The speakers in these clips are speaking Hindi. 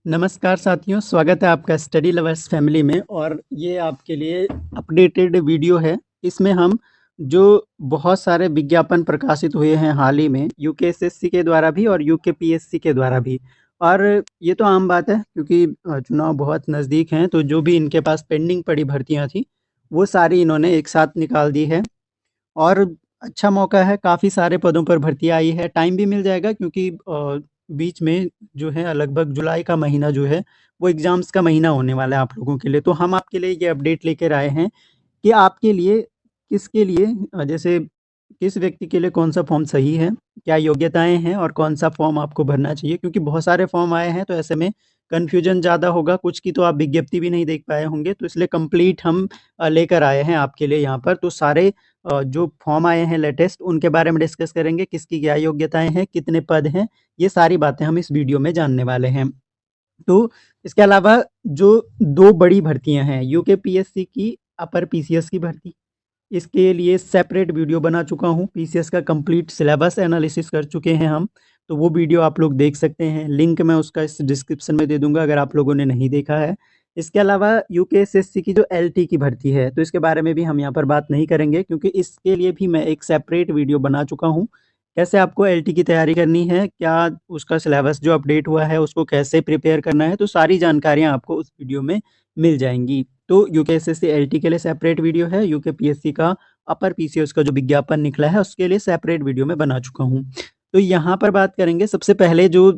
नमस्कार साथियों, स्वागत है आपका स्टडी लवर्स फैमिली में और ये आपके लिए अपडेटेड वीडियो है। इसमें हम जो बहुत सारे विज्ञापन प्रकाशित हुए हैं हाल ही में यूकेएसएससी के द्वारा भी और यूकेपीएससी के द्वारा भी। और ये तो आम बात है क्योंकि चुनाव बहुत नज़दीक हैं, तो जो भी इनके पास पेंडिंग पड़ी भर्तियाँ थी, वो सारी इन्होंने एक साथ निकाल दी है। और अच्छा मौका है, काफ़ी सारे पदों पर भर्तियाँ आई है, टाइम भी मिल जाएगा क्योंकि बीच में जो है लगभग जुलाई का महीना जो है, वो एग्ज़ाम्स का महीना होने वाला है आप लोगों के लिए। तो हम आपके लिए ये अपडेट लेकर आए हैं कि आपके लिए किसके लिए जैसे किस व्यक्ति के लिए कौन-सा फ़ॉर्म सही है, क्या योग्यताएँ हैं और कौन-सा फ़ॉर्म आपको भरना चाहिए क्योंकि बहुत सारे फ़ॉर्म आए हैं, तो ऐसे में कन्फ्यूज़न ज़्यादा होगा, कुछ की तो आप विज्ञप्ति भी नहीं देख पाए होंगे, तो इसलिए कंप्लीट हम लेकर आए हैं आपके लिए यहाँ पर। तो सारे जो फ़ॉर्म आए हैं लेटेस्ट, उनके बारे में डिस्कस करेंगे, किसकी क्या योग्यताएँ हैं, कितने पद हैं, ये सारी बातें हम इस वीडियो में जानने वाले हैं। तो इसके अलावा जो 2 बड़ी भर्तियाँ हैं, यूकेपीएससी की अपर पीसीएस की भर्ती, इसके लिए सेपरेट वीडियो बना चुका हूँ। पीसीएस का कंप्लीट सिलेबस एनालिसिस कर चुके हैं हम, तो वो वीडियो आप लोग देख सकते हैं। लिंक मैं उसका इस डिस्क्रिप्शन में दे दूँगा अगर आप लोगों ने नहीं देखा है। इसके अलावा यूकेएसएससी की जो एलटी की भर्ती है, तो इसके बारे में भी हम यहाँ पर बात नहीं करेंगे क्योंकि इसके लिए भी मैं एक सेपरेट वीडियो बना चुका हूँ। कैसे आपको एलटी की तैयारी करनी है, क्या उसका सिलेबस जो अपडेट हुआ है, उसको कैसे प्रिपेयर करना है, तो सारी जानकारियाँ आपको उस वीडियो में मिल जाएँगी। तो यूकेएसएससी एलटी के लिए सेपरेट वीडियो है, यूकेपीएससी का अपर पीसीएस का जो विज्ञापन निकला है, उसके लिए सेपरेट वीडियो मैं बना चुका हूँ। तो यहाँ पर बात करेंगे सबसे पहले जो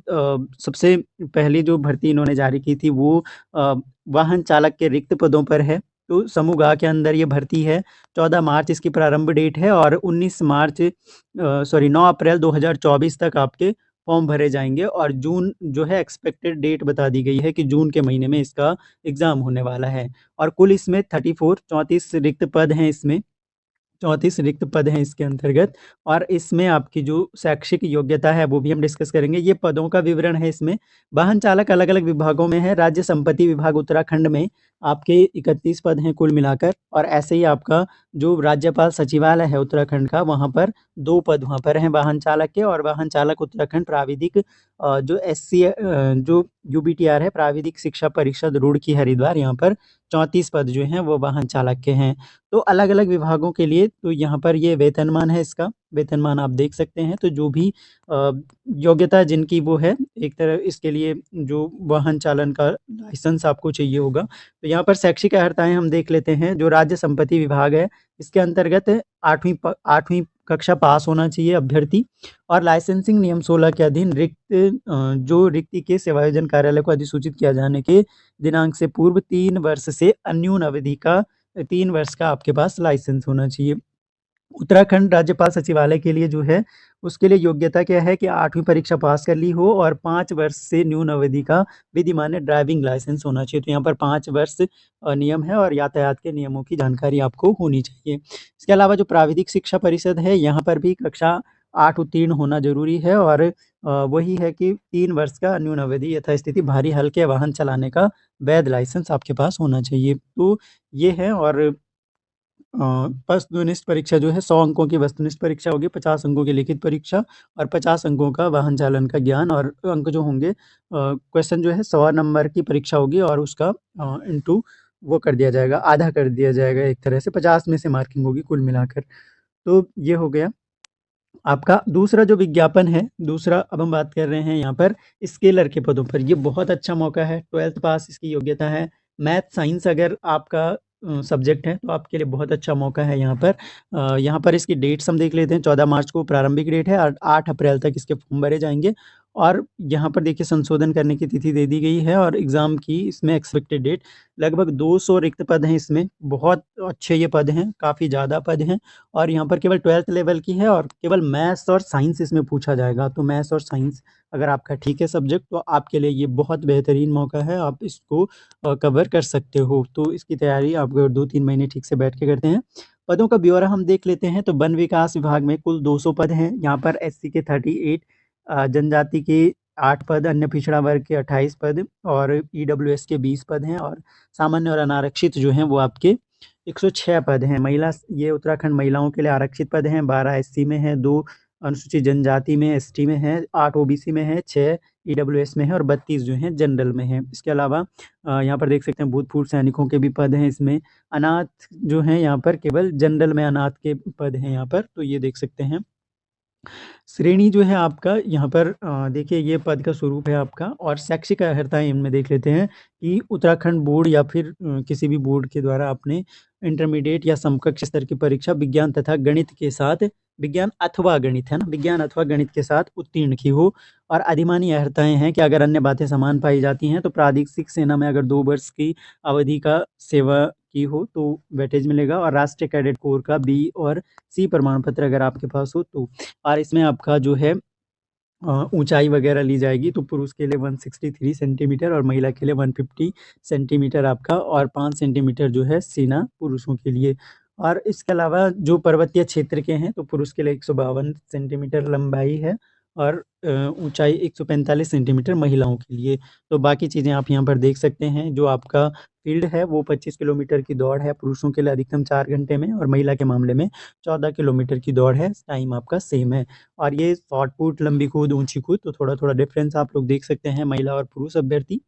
सबसे पहली जो भर्ती इन्होंने जारी की थी वो वाहन चालक के रिक्त पदों पर है। तो समूह ग के अंदर ये भर्ती है, 14 मार्च इसकी प्रारंभ डेट है और 9 अप्रैल 2024 तक आपके फॉर्म भरे जाएँगे और जून जो है एक्सपेक्टेड डेट बता दी गई है कि जून के महीने में इसका एग्ज़ाम होने वाला है। और कुल इसमें 34 रिक्त पद हैं इसमें। 34 रिक्त पद हैं इसके अंतर्गत और इसमें आपकी जो शैक्षिक योग्यता है वो भी हम डिस्कस करेंगे। ये पदों का विवरण है इसमें। वाहन चालक अलग-अलग विभागों में है। राज्य संपत्ति विभाग उत्तराखंड में आपके 31 पद हैं कुल मिलाकर और ऐसे ही आपका जो राज्यपाल सचिवालय है उत्तराखंड का वहाँ पर 2 पद वहाँ पर हैं वाहन चालक के और वाहन चालक उत्तराखंड प्राविधिक जो जो यूबीटीआर है प्राविधिक शिक्षा परिषद रुड़की हरिद्वार यहाँ पर 34 पद जो हैं वो वाहन चालक के हैं। तो अलग-अलग विभागों के लिए तो यहाँ पर ये वेतनमान है इसका, वेतनमान आप देख सकते हैं। तो जो भी योग्यता जिनकी वो है, एक तरह इसके लिए जो वाहन चालन का लाइसेंस आपको चाहिए होगा। तो यहाँ पर शैक्षिक अर्हताएँ हम देख लेते हैं, जो राज्य संपत्ति विभाग है, इसके अंतर्गत 8वीं कक्षा पास होना चाहिए अभ्यर्थी और लाइसेंसिंग नियम 16 के अधीन जो रिक्ति के सेवायोजन कार्यालय को अधिसूचित किया जाने के दिनांक से पूर्व 3 वर्ष से अन्यून अवधि का 3 वर्ष का आपके पास लाइसेंस होना चाहिए। उत्तराखंड राज्यपाल सचिवालय के लिए जो है, उसके लिए योग्यता क्या है कि 8वीं परीक्षा पास कर ली हो और 5 वर्ष से न्यून अवधि का विधिमान्य ड्राइविंग लाइसेंस होना चाहिए। तो यहाँ पर 5 वर्ष नियम है और यातायात के नियमों की जानकारी आपको होनी चाहिए। इसके अलावा जो प्राविधिक शिक्षा परिषद है, यहाँ पर भी कक्षा 8 उत्तीर्ण होना ज़रूरी है और वही है कि 3 वर्ष का न्यून अवधि यथास्थिति भारी हल्के वाहन चलाने का वैध लाइसेंस आपके पास होना चाहिए। तो ये है और वस्तुनिष्ठ परीक्षा जो है 100 अंकों की वस्तुनिष्ठ परीक्षा होगी, 50 अंकों की लिखित परीक्षा और 50 अंकों का वाहन चालन का ज्ञान और अंक जो होंगे क्वेश्चन जो है 100 नंबर की परीक्षा होगी और उसका इंटू वो कर दिया जाएगा, आधा कर दिया जाएगा एक तरह से 50 में से मार्किंग होगी कुल मिलाकर। तो ये हो गया। आपका दूसरा जो विज्ञापन है, दूसरा अब हम बात कर रहे हैं यहाँ पर स्केलर के पदों पर। ये बहुत अच्छा मौका है, 12th पास इसकी योग्यता है। मैथ, साइंस अगर आपका सब्जेक्ट है, तो आपके लिए बहुत अच्छा मौका है यहाँ पर। यहाँ पर इसकी डेट्स हम देख लेते हैं, 14 मार्च को प्रारंभिक डेट है और 8 अप्रैल तक इसके फॉर्म भरे जाएँगे। और यहाँ पर देखिए संशोधन करने की तिथि दे दी गई है और एग्ज़ाम की इसमें एक्सपेक्टेड डेट लगभग 200 रिक्त पद हैं इसमें। बहुत अच्छे ये पद हैं, काफ़ी ज़्यादा पद हैं। और यहाँ पर केवल 12th लेवल की है और केवल मैथ्स और साइंस इसमें पूछा जाएगा। तो मैथ्स और साइंस अगर आपका ठीक है सब्जेक्ट तो आपके लिए ये बहुत बेहतरीन मौका है, आप इसको कवर कर सकते हो। तो इसकी तैयारी आप अगर 2-3 महीने ठीक से बैठ के करते हैं। पदों का ब्यौरा हम देख लेते हैं तो वन विकास विभाग में कुल 200 पद हैं। यहाँ पर एससी के 38 जनजाति के 8 पद, अन्य पिछड़ा वर्ग के 28 पद और ईडब्ल्यूएस के 20 पद हैं और सामान्य और अनारक्षित जो हैं वो आपके 106 पद हैं। ये उत्तराखंड महिलाओं के लिए आरक्षित पद हैं, 12 एससी में हैं, 2 अनुसूचित जनजाति में एसटी में हैं, 8 ओबीसी में हैं, 6 ईडब्ल्यूएस में है और 32 जो हैं जनरल में हैं। इसके अलावा यहाँ पर देख सकते हैं भूतपूर्व सैनिकों के भी पद हैं इसमें। अनाथ जो हैं यहाँ पर केवल जनरल में अनाथ के पद हैं यहाँ पर, तो ये देख सकते हैं। श्रेणी जो है आपका यहाँ पर देखिए ये पद का स्वरूप है आपका, और शैक्षिक अर्हताएँ इनमें देख लेते हैं कि उत्तराखंड बोर्ड या फिर किसी भी बोर्ड के द्वारा आपने इंटरमीडिएट या समकक्ष स्तर की परीक्षा विज्ञान तथा गणित के साथ, विज्ञान अथवा गणित है ना, विज्ञान अथवा गणित के साथ उत्तीर्ण की हो। और अधिमानी अर्हताएँ हैं कि अगर अन्य बातें समान पाई जाती हैं तो प्रादेशिक सेना में अगर 2 वर्ष की अवधि का सेवा की हो तो वेटेज मिलेगा, और राष्ट्रीय कैडेट कोर का बी और सी प्रमाण पत्र अगर आपके पास हो तो। और इसमें आपका जो है ऊंचाई वगैरह ली जाएगी, तो पुरुष के लिए 163 सेंटीमीटर और महिला के लिए 150 सेंटीमीटर आपका, और 5 सेंटीमीटर जो है सीना पुरुषों के लिए। और इसके अलावा जो पर्वतीय क्षेत्र के हैं तो पुरुष के लिए 152 सेंटीमीटर लंबाई है, और ऊंचाई 145 सेंटीमीटर महिलाओं के लिए। तो बाकी चीज़ें आप यहाँ पर देख सकते हैं। जो आपका फील्ड है वो 25 किलोमीटर की दौड़ है पुरुषों के लिए अधिकतम 4 घंटे में, और महिला के मामले में 14 किलोमीटर की दौड़ है, टाइम आपका सेम है। और ये शॉट पुट, लंबी कूद, ऊंची कूद, तो थोड़ा-थोड़ा डिफरेंस आप लोग देख सकते हैं महिला और पुरुष अभ्यर्थी।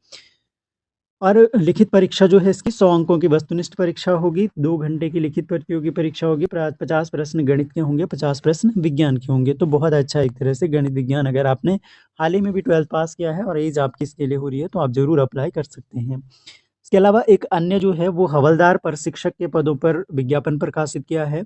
और लिखित परीक्षा जो है इसकी 100 अंकों की वस्तुनिष्ठ परीक्षा होगी, 2 घंटे की लिखित प्रतियोगी परीक्षा होगी, 50 प्रश्न गणित के होंगे, 50 प्रश्न विज्ञान के होंगे। तो बहुत अच्छा एक तरह से गणित विज्ञान, अगर आपने हाल ही में भी 12th पास किया है और एज आपकी इसके लिए हो रही है तो आप ज़रूर अप्लाई कर सकते हैं। इसके अलावा एक अन्य जो है वो हवलदार प्रशिक्षक के पदों पर विज्ञापन प्रकाशित किया है।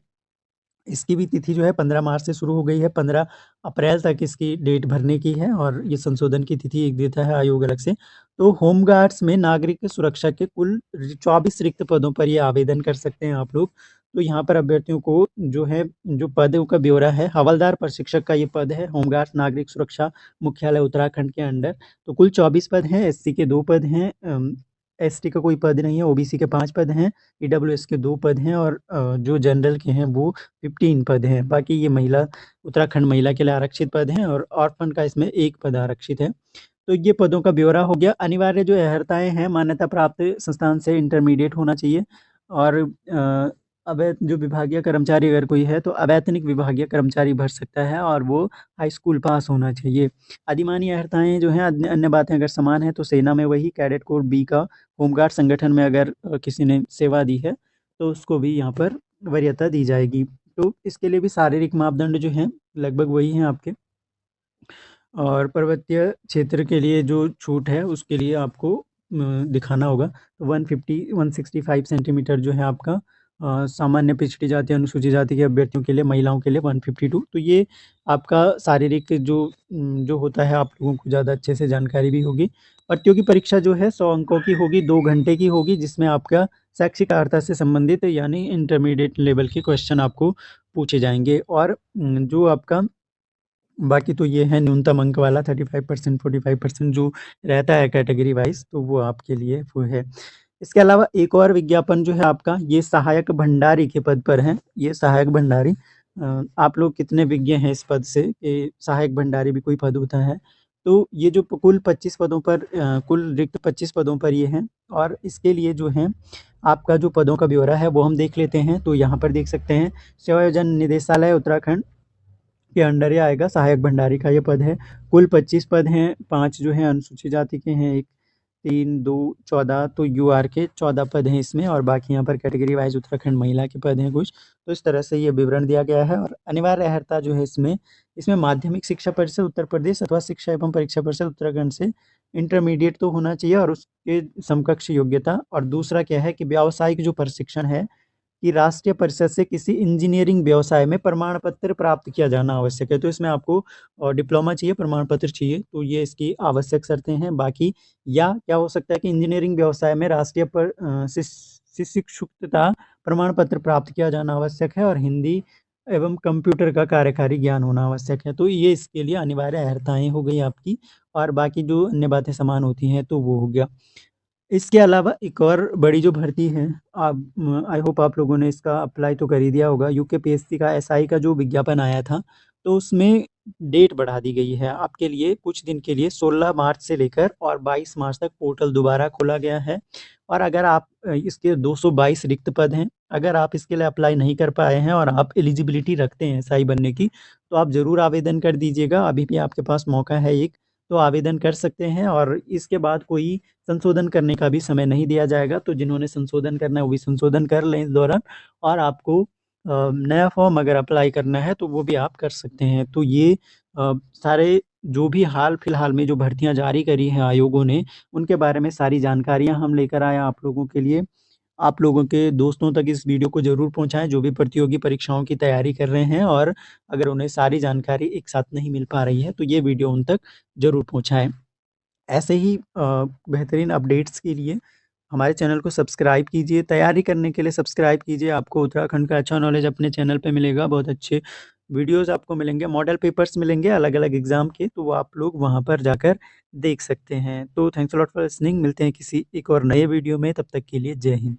इसकी भी तिथि जो है 15 मार्च से शुरू हो गई है, 15 अप्रैल तक इसकी डेट भरने की है, और ये संशोधन की तिथि एक देता है आयोग अलग से। तो होमगार्ड्स में नागरिक सुरक्षा के कुल 24 रिक्त पदों पर ये आवेदन कर सकते हैं आप लोग। तो यहाँ पर अभ्यर्थियों को जो है, जो पदों का ब्यौरा है, हवलदार प्रशिक्षक का ये पद है, होमगार्ड्स नागरिक सुरक्षा मुख्यालय उत्तराखंड के अंडर। तो कुल 24 पद हैं, एससी के 2 पद हैं, एसटी का कोई पद नहीं है, ओबीसी के 5 पद हैं, ईडब्ल्यूएस के 2 पद हैं, और जो जनरल के हैं वो 15 पद हैं। बाकी ये महिला, उत्तराखंड महिला के लिए आरक्षित पद हैं, और ऑर्फन का इसमें 1 पद आरक्षित है। तो ये पदों का ब्यौरा हो गया। अनिवार्य जो अर्हताएँ हैं, मान्यता प्राप्त संस्थान से इंटरमीडिएट होना चाहिए, और अवैध जो विभागीय कर्मचारी अगर कोई है तो अवैतनिक विभागीय कर्मचारी भर सकता है, और वो हाई स्कूल पास होना चाहिए। अधिमानी अर्हताएँ जो हैं, अन्य अन्य बातें अगर समान हैं तो सेना में वही कैडेट कोर बी का, होमगार्ड संगठन में अगर किसी ने सेवा दी है तो उसको भी यहाँ पर वरीयता दी जाएगी। तो इसके लिए भी शारीरिक मापदंड जो हैं लगभग वही हैं आपके। और पर्वतीय क्षेत्र के लिए जो छूट है उसके लिए आपको दिखाना होगा। तो 165 सेंटीमीटर जो है आपका सामान्य पिछड़ी जाति, अनुसूचित जाति के अभ्यर्थियों के लिए, महिलाओं के लिए 152। तो ये आपका शारीरिक जो होता है, आप लोगों को ज़्यादा अच्छे से जानकारी भी होगी। प्रतियोगी परीक्षा जो है 100 अंकों की होगी, 2 घंटे की होगी, जिसमें आपका शैक्षिक अर्हता से संबंधित यानी इंटरमीडिएट लेवल के क्वेश्चन आपको पूछे जाएँगे। और जो आपका बाकी तो ये है न्यूनतम अंक वाला 35%, 45% जो रहता है कैटेगरी वाइज़, तो वो आपके लिए वो है। इसके अलावा एक और विज्ञापन जो है आपका, ये सहायक भंडारी के पद पर है। ये सहायक भंडारी, आप लोग कितने विज्ञ हैं इस पद से कि सहायक भंडारी भी कोई पद होता है? तो ये जो कुल 25 पदों पर, कुल रिक्त 25 पदों पर ये हैं, और इसके लिए जो है आपका जो पदों का ब्यौरा है वो हम देख लेते हैं। तो यहाँ पर देख सकते हैं, सेवायोजन निदेशालय उत्तराखंड के अंडर ही आएगा, सहायक भंडारी का ये पद है। कुल 25 पद हैं, 5 जो हैं अनुसूचित जाति के हैं, 1, 3, 2, 14, तो यूआर के 14 पद हैं इसमें, और बाकी यहाँ पर कैटेगरी वाइज़ उत्तराखंड महिला के पद हैं कुछ। तो इस तरह से ये विवरण दिया गया है। और अनिवार्य अर्हता जो है इसमें माध्यमिक शिक्षा परिषद उत्तर प्रदेश अथवा शिक्षा एवं परीक्षा परिषद उत्तराखंड से इंटरमीडिएट तो होना चाहिए, और उसके समकक्ष योग्यता। और दूसरा क्या है कि व्यावसायिक जो प्रशिक्षण है कि राष्ट्रीय परिषद से किसी इंजीनियरिंग व्यवसाय में प्रमाण पत्र प्राप्त किया जाना आवश्यक है। तो इसमें आपको डिप्लोमा चाहिए, प्रमाण पत्र चाहिए, तो ये इसकी आवश्यक शर्तें हैं। बाकी या क्या हो सकता है कि इंजीनियरिंग व्यवसाय में राष्ट्रीय शिक्षुता प्रमाण पत्र प्राप्त किया जाना आवश्यक है, और हिंदी एवं कंप्यूटर का कार्यकारी ज्ञान होना आवश्यक है। तो ये इसके लिए अनिवार्य अर्हताएँ हो गई आपकी, और बाकी जो अन्य बातें समान होती हैं तो वो हो गया। इसके अलावा एक और बड़ी जो भर्ती है, आप आई होप आप लोगों ने इसका अप्लाई तो कर ही दिया होगा। यूकेपीएससी का एसआई का जो विज्ञापन आया था, तो उसमें डेट बढ़ा दी गई है आपके लिए कुछ दिन के लिए, 16 मार्च से लेकर और 22 मार्च तक पोर्टल दोबारा खोला गया है। और अगर आप इसके 222 रिक्त पद हैं, अगर आप इसके लिए अप्लाई नहीं कर पाए हैं और आप एलिजिबिलिटी रखते हैं एसआई बनने की, तो आप ज़रूर आवेदन कर दीजिएगा। अभी भी आपके पास मौका है एक, तो आवेदन कर सकते हैं और इसके बाद कोई संशोधन करने का भी समय नहीं दिया जाएगा। तो जिन्होंने संशोधन करना है वो भी संशोधन कर लें इस दौरान, और आपको नया फॉर्म अगर अप्लाई करना है तो वो भी आप कर सकते हैं। तो ये सारे जो भी हाल फिलहाल में जो भर्तियां जारी करी हैं आयोगों ने, उनके बारे में सारी जानकारियां हम लेकर आए आप लोगों के लिए। आप लोगों के दोस्तों तक इस वीडियो को ज़रूर पहुँचाएँ जो भी प्रतियोगी परीक्षाओं की तैयारी कर रहे हैं, और अगर उन्हें सारी जानकारी एक साथ नहीं मिल पा रही है तो ये वीडियो उन तक ज़रूर पहुँचाएँ। ऐसे ही बेहतरीन अपडेट्स के लिए हमारे चैनल को सब्सक्राइब कीजिए, तैयारी करने के लिए सब्सक्राइब कीजिए। आपको उत्तराखंड का अच्छा नॉलेज अपने चैनल पे मिलेगा, बहुत अच्छे वीडियोज़ आपको मिलेंगे, मॉडल पेपर्स मिलेंगे अलग-अलग एग्ज़ाम के, तो वो आप लोग वहाँ पर जाकर देख सकते हैं। तो thanks a lot for listening, मिलते हैं किसी एक और नए वीडियो में, तब तक के लिए जय हिंद।